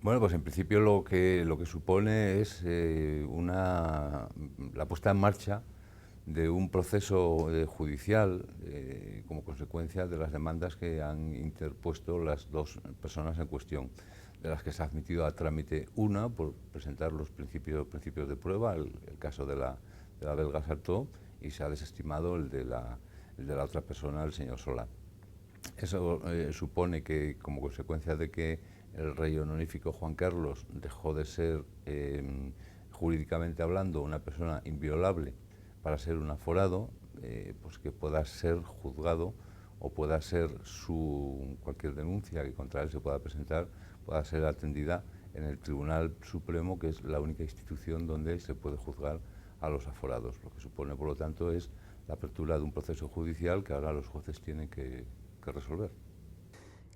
Bueno, pues en principio lo que supone es la puesta en marcha de un proceso judicial como consecuencia de las demandas que han interpuesto las dos personas en cuestión, de las que se ha admitido a trámite una por presentar los principios de prueba, el caso de la belga Sartor, y se ha desestimado el de la otra persona, el señor Solá. Eso supone que, como consecuencia de que el rey honorífico Juan Carlos dejó de ser, jurídicamente hablando, una persona inviolable para ser un aforado, pues que pueda ser juzgado o pueda ser cualquier denuncia que contra él se pueda presentar, pueda ser atendida en el Tribunal Supremo, que es la única institución donde se puede juzgar a los aforados. Lo que supone, por lo tanto, es la apertura de un proceso judicial que ahora los jueces tienen que resolver.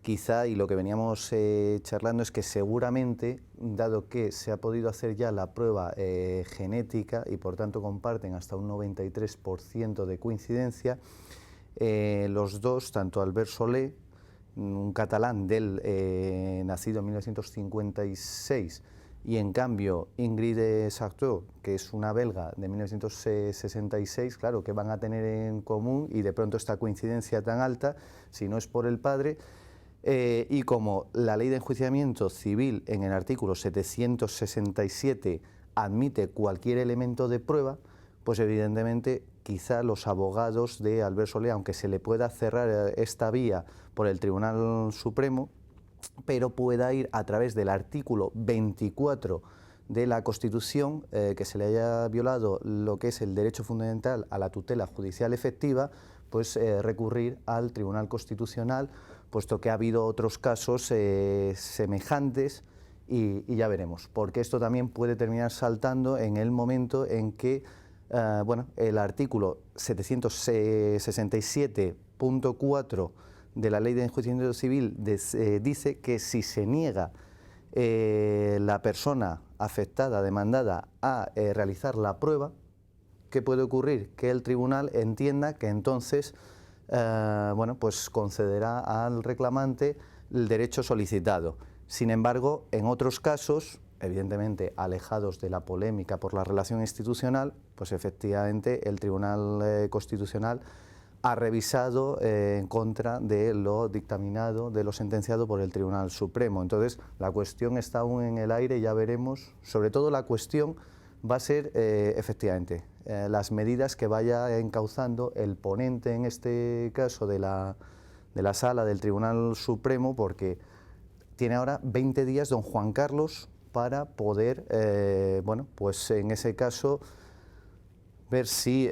Quizá, y lo que veníamos charlando es que seguramente, dado que se ha podido hacer ya la prueba genética y por tanto comparten hasta un 93% de coincidencia, los dos, tanto Albert Solé, un catalán nacido en 1956, y en cambio Ingrid Sartor, que es una belga de 1966, claro, que van a tener en común, y de pronto esta coincidencia tan alta, si no es por el padre. Y como la ley de enjuiciamiento civil en el artículo 767 admite cualquier elemento de prueba, pues evidentemente quizá los abogados de Albert Solé, aunque se le pueda cerrar esta vía por el Tribunal Supremo, pero pueda ir a través del artículo 24 de la Constitución, que se le haya violado lo que es el derecho fundamental a la tutela judicial efectiva, pues recurrir al Tribunal Constitucional, puesto que ha habido otros casos semejantes, y ya veremos, porque esto también puede terminar saltando en el momento en que bueno, el artículo 767.4 de la Ley de Enjuiciamiento Civil dice que si se niega la persona afectada, demandada, a realizar la prueba, ¿qué puede ocurrir? Que el tribunal entienda que entonces bueno, pues concederá al reclamante el derecho solicitado. Sin embargo, en otros casos, evidentemente alejados de la polémica por la relación institucional, pues efectivamente el Tribunal Constitucional ha revisado en contra de lo dictaminado, de lo sentenciado por el Tribunal Supremo. Entonces, la cuestión está aún en el aire, ya veremos. Sobre todo la cuestión va a ser, efectivamente, las medidas que vaya encauzando el ponente, en este caso de la sala del Tribunal Supremo, porque tiene ahora 20 días don Juan Carlos para poder, bueno, pues en ese caso, ver si,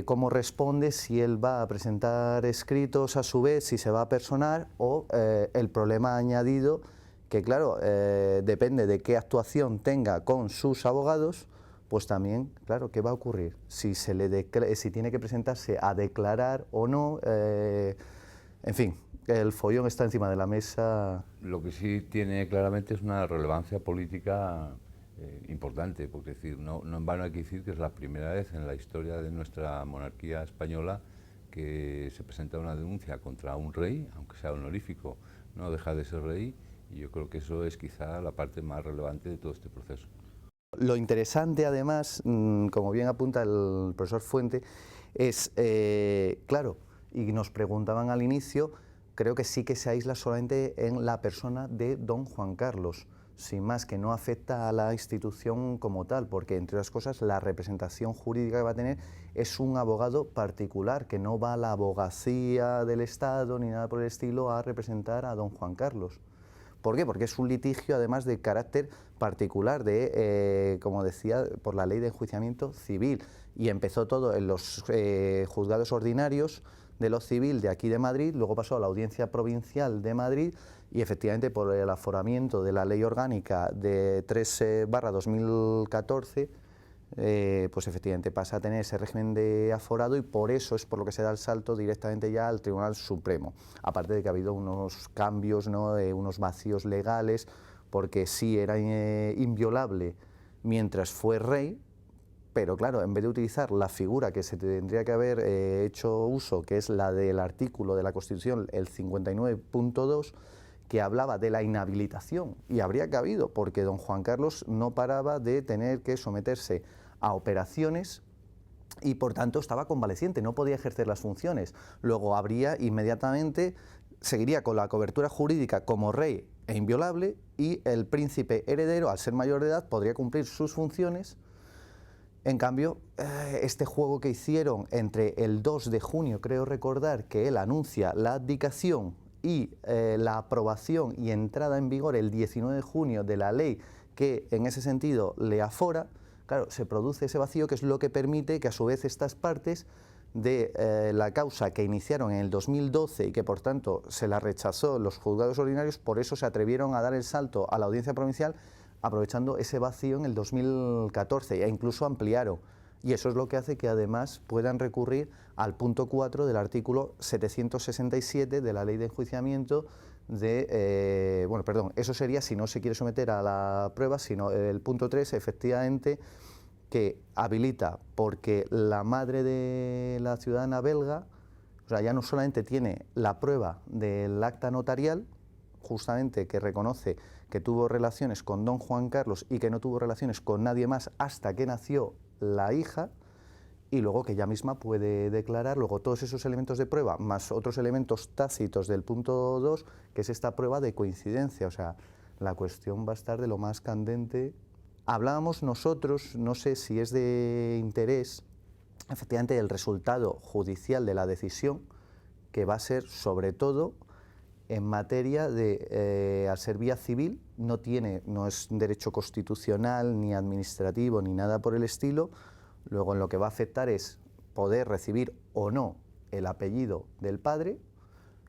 cómo responde, si él va a presentar escritos a su vez, si se va a personar, o el problema añadido, que claro, depende de qué actuación tenga con sus abogados, pues también, claro, ¿qué va a ocurrir? Si tiene que presentarse a declarar o no, en fin, el follón está encima de la mesa. Lo que sí tiene claramente es una relevancia política importante, porque decir, no en vano hay que decir que es la primera vez en la historia de nuestra monarquía española que se presenta una denuncia contra un rey, aunque sea honorífico, no deja de ser rey, y yo creo que eso es quizá la parte más relevante de todo este proceso. Lo interesante, además, como bien apunta el profesor Fuente, es, claro, y nos preguntaban al inicio, creo que sí que se aísla solamente en la persona de don Juan Carlos, sin más, que no afecta a la institución como tal, porque entre otras cosas la representación jurídica que va a tener es un abogado particular, que no va a la abogacía del Estado ni nada por el estilo a representar a don Juan Carlos. ¿Por qué? Porque es un litigio además de carácter particular, como decía, por la ley de enjuiciamiento civil, y empezó todo en los juzgados ordinarios de lo civil de aquí de Madrid, luego pasó a la Audiencia Provincial de Madrid, y efectivamente por el aforamiento de la Ley Orgánica de 3/2014, pues efectivamente pasa a tener ese régimen de aforado, y por eso es por lo que se da el salto directamente ya al Tribunal Supremo, aparte de que ha habido unos cambios, ¿no?, unos vacíos legales, porque sí era inviolable mientras fue rey, pero claro, en vez de utilizar la figura que se tendría que haber hecho uso, que es la del artículo de la Constitución, el 59.2, que hablaba de la inhabilitación, y habría cabido, porque don Juan Carlos no paraba de tener que someterse a operaciones y por tanto estaba convaleciente, no podía ejercer las funciones. Luego habría inmediatamente, seguiría con la cobertura jurídica como rey e inviolable, y el príncipe heredero, al ser mayor de edad, podría cumplir sus funciones. En cambio, este juego que hicieron entre el 2 de junio, creo recordar, que él anuncia la abdicación, y la aprobación y entrada en vigor el 19 de junio de la ley que en ese sentido le afora, claro, se produce ese vacío, que es lo que permite que a su vez estas partes de la causa que iniciaron en el 2012 y que por tanto se la rechazó los juzgados ordinarios, por eso se atrevieron a dar el salto a la audiencia provincial, aprovechando ese vacío en el 2014, e incluso ampliaron. Y eso es lo que hace que además puedan recurrir al punto 4 del artículo 767 de la Ley de Enjuiciamiento de, bueno, perdón, eso sería si no se quiere someter a la prueba, sino el punto 3, efectivamente, que habilita porque la madre de la ciudadana belga, o sea, ya no solamente tiene la prueba del acta notarial, justamente que reconoce que tuvo relaciones con don Juan Carlos y que no tuvo relaciones con nadie más hasta que nació la hija, y luego que ella misma puede declarar, luego todos esos elementos de prueba, más otros elementos tácitos del punto 2, que es esta prueba de coincidencia. O sea, la cuestión va a estar de lo más candente. Hablábamos nosotros, no sé si es de interés, efectivamente, del resultado judicial de la decisión, que va a ser sobre todo en materia de, al ser vía civil, no es un derecho constitucional, ni administrativo, ni nada por el estilo. Luego en lo que va a afectar es poder recibir o no el apellido del padre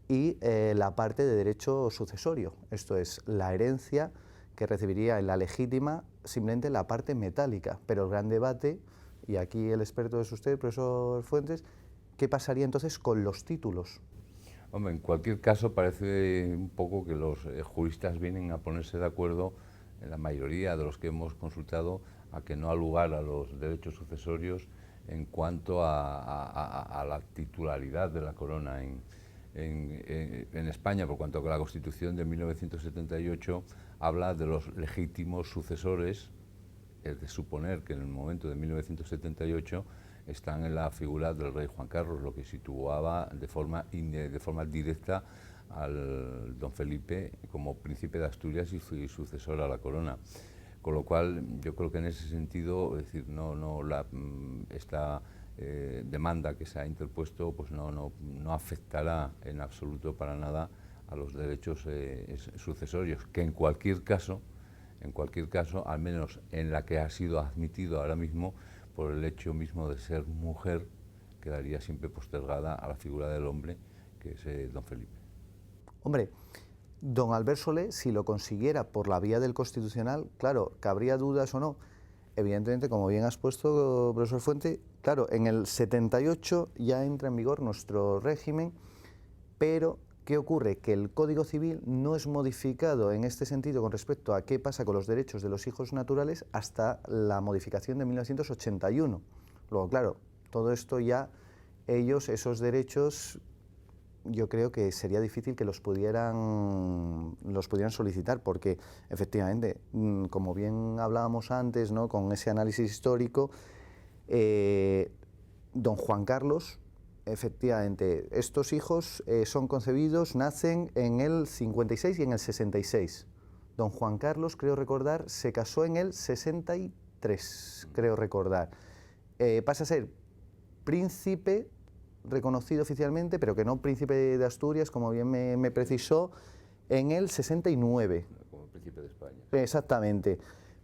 y la parte de derecho sucesorio, esto es, la herencia que recibiría en la legítima simplemente la parte metálica. Pero el gran debate, y aquí el experto es usted, profesor Fuentes, ¿qué pasaría entonces con los títulos? Hombre, en cualquier caso parece un poco que los juristas vienen a ponerse de acuerdo, en la mayoría de los que hemos consultado, a que no ha lugar a los derechos sucesorios en cuanto a la titularidad de la corona en España, por cuanto que la Constitución de 1978 habla de los legítimos sucesores. Es de suponer que en el momento de 1978 están en la figura del rey Juan Carlos, lo que situaba de forma directa al don Felipe como príncipe de Asturias y sucesor a la corona. Con lo cual, yo creo que en ese sentido, es decir, esta demanda que se ha interpuesto, pues no afectará en absoluto para nada a los derechos sucesorios, que en cualquier caso, al menos en la que ha sido admitido ahora mismo, por el hecho mismo de ser mujer, quedaría siempre postergada a la figura del hombre, que es don Felipe. Hombre, don Albert Solé, si lo consiguiera por la vía del Constitucional, claro, cabría dudas o no. Evidentemente, como bien has puesto, profesor Fuente, claro, en el 78 ya entra en vigor nuestro régimen, pero ¿qué ocurre? Que el Código Civil no es modificado en este sentido con respecto a qué pasa con los derechos de los hijos naturales hasta la modificación de 1981. Luego, claro, todo esto ya, esos derechos, yo creo que sería difícil que los pudieran solicitar, porque efectivamente, como bien hablábamos antes, ¿no?, con ese análisis histórico, don Juan Carlos, efectivamente, estos hijos son concebidos, nacen en el 56 y en el 66. Don Juan Carlos, creo recordar, se casó en el 63, creo recordar. Pasa a ser príncipe reconocido oficialmente, pero que no príncipe de Asturias, como bien me precisó, en el 69. Como príncipe de España. Exactamente.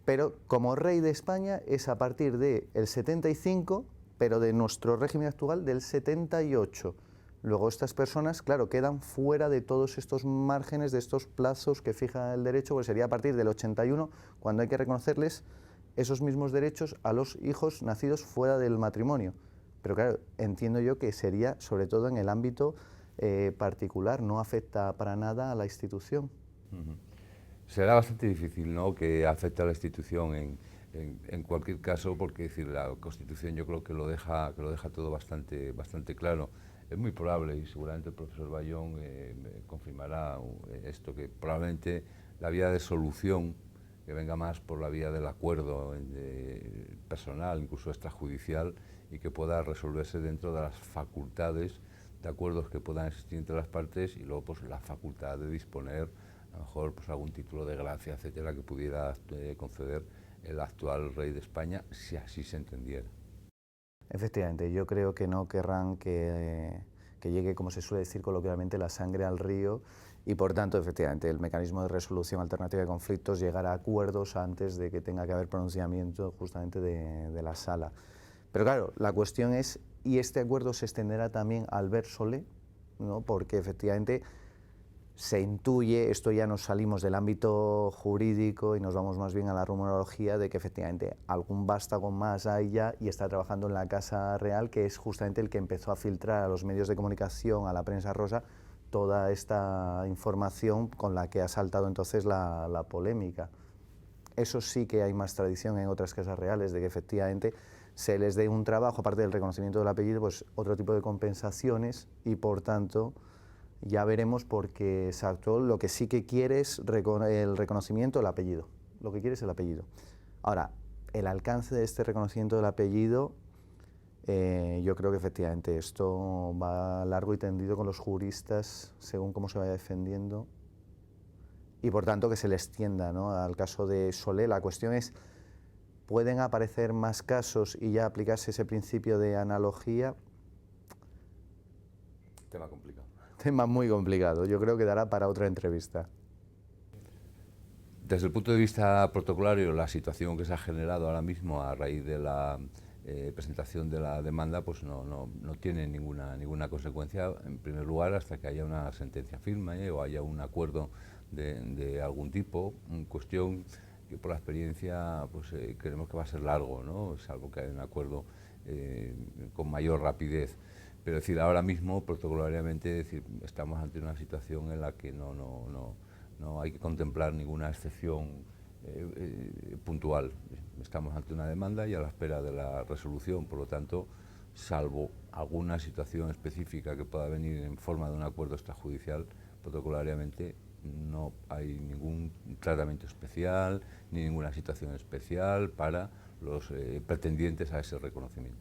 Pero como rey de España es a partir del 75, pero de nuestro régimen actual del 78. Luego estas personas, claro, quedan fuera de todos estos márgenes, de estos plazos que fija el derecho, pues sería a partir del 81, cuando hay que reconocerles esos mismos derechos a los hijos nacidos fuera del matrimonio. Pero claro, entiendo yo que sería sobre todo en el ámbito particular, no afecta para nada a la institución. Será bastante difícil, ¿no?, que afecte a la institución en cualquier caso, porque decir, la Constitución yo creo que lo deja todo bastante claro. Es muy probable, y seguramente el profesor Bayón me confirmará esto, que probablemente la vía de solución que venga más por la vía del acuerdo personal, incluso extrajudicial, y que pueda resolverse dentro de las facultades de acuerdos que puedan existir entre las partes, y luego pues la facultad de disponer a lo mejor pues algún título de gracia, etcétera, que pudiera conceder el actual rey de España, si así se entendiera. Efectivamente, yo creo que no querrán que llegue, como se suele decir coloquialmente, la sangre al río, y por tanto, efectivamente, el mecanismo de resolución alternativa de conflictos llegará a acuerdos antes de que tenga que haber pronunciamiento justamente de la sala. Pero claro, la cuestión es, ¿y este acuerdo se extenderá también al ver Solé? ¿No? Porque efectivamente se intuye, esto ya nos salimos del ámbito jurídico y nos vamos más bien a la rumorología de que efectivamente algún vástago más hay ya y está trabajando en la Casa Real, que es justamente el que empezó a filtrar a los medios de comunicación, a la prensa rosa, toda esta información con la que ha saltado entonces la polémica. Eso sí que hay más tradición en otras casas reales, de que efectivamente se les dé un trabajo, aparte del reconocimiento del apellido, pues otro tipo de compensaciones, y por tanto ya veremos, porque exacto, lo que sí que quiere es el reconocimiento del apellido, lo que quiere es el apellido. Ahora, el alcance de este reconocimiento del apellido, yo creo que efectivamente esto va largo y tendido con los juristas según cómo se vaya defendiendo, y por tanto que se le extienda, ¿no? Al caso de Solé. La cuestión es, ¿pueden aparecer más casos y ya aplicarse ese principio de analogía? Tema complicado. Tema muy complicado, yo creo que dará para otra entrevista. Desde el punto de vista protocolario, la situación que se ha generado ahora mismo a raíz de la presentación de la demanda pues no tiene ninguna consecuencia, en primer lugar, hasta que haya una sentencia firme o haya un acuerdo de algún tipo, cuestión que por la experiencia pues creemos que va a ser largo, ¿no? Salvo que haya un acuerdo con mayor rapidez. Pero es decir, ahora mismo, protocolariamente, es decir, estamos ante una situación en la que no hay que contemplar ninguna excepción puntual. Estamos ante una demanda y a la espera de la resolución, por lo tanto, salvo alguna situación específica que pueda venir en forma de un acuerdo extrajudicial, protocolariamente no hay ningún tratamiento especial ni ninguna situación especial para los pretendientes a ese reconocimiento.